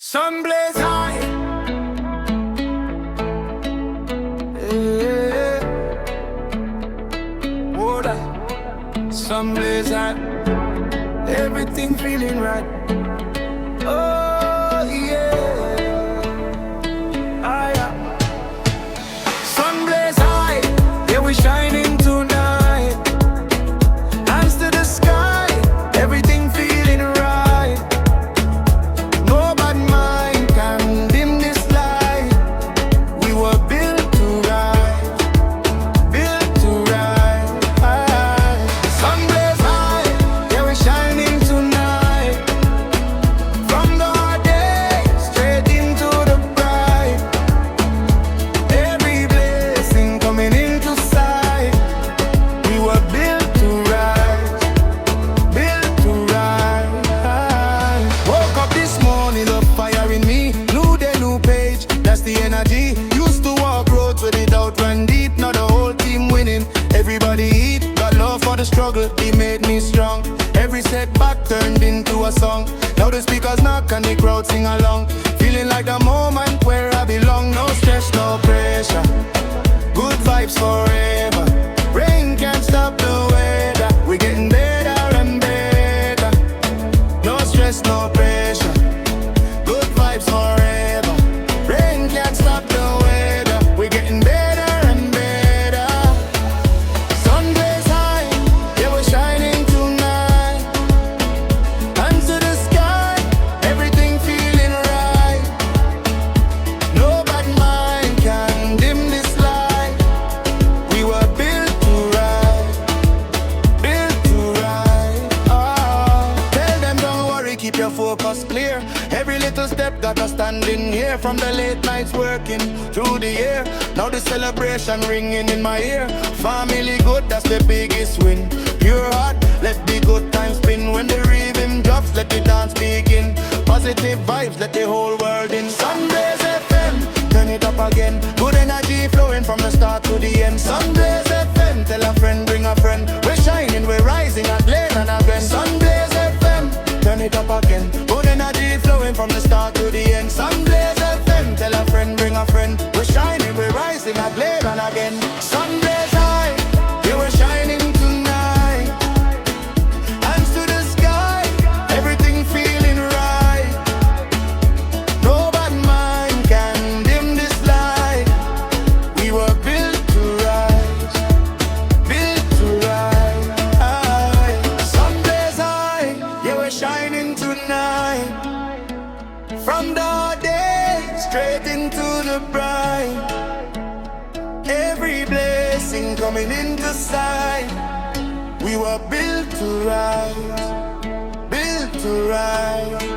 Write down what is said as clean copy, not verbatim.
Sunblaze high. Yeah. Water. Sunblaze high. Everything feeling right. Oh yeah. Ah, yeah. Sunblaze high. Yeah, we shining tonight. Hands to the sky. Everything feeling right. No bad mind can dim this light. We were built to rise. Built to rise. Sunblaze high. Yeah, we're shining tonight. From the hard day straight into the bright. Every blessing coming into sight. We were built to rise. Built to rise. Woke up this morning, the fire in me. New day, new page, that's the energy. Used to walk roads with it out run deep. Now the whole team winning. Everybody eat, got love for the struggle. He made me strong. Every setback turned into a song. Now the speakers knock and the crowd sing along. Feeling like the moment where I belong. No stress, no pressure. Good vibes forever. Rain can't stop the weather. We're getting better and better. No stress, no pressure. Good vibes forever. Rain can't stop the weather. We're getting better and better. Sunblaze high, yeah, we're shining tonight. Hands to the sky, everything feeling right. No bad mind can dim this light. We were built to rise. Built to rise. Tell them don't worry, keep your focus clear. Every little step got us standing here. From the late nights working through the year. Now the celebration ringing in my ear. Family good, that's the biggest win. Pure heart, let the good times spin. When the rhythm drops, let the dance begin. Positive vibes, let the whole world in. Sunblaze FM, turn it up again. Good energy flowing from the start to the end. Sunblaze FM, tell a friend, bring a friend. We're shining, we're rising again and again. Sunblaze FM, turn it up again. Good energy flowing from the start to the end. Sunblaze FM, tell a friend, bring a friend. We're shining, we're rising again and again. Sunblaze high, yeah, we're shining tonight. Hands to the sky, everything feeling right. No bad mind can dim this light. We were built to rise. Built to rise. Sunblaze high, yeah, we're shining tonight. From the day straight into the bright. Every blessing coming into sight. We were built to rise. Built to rise.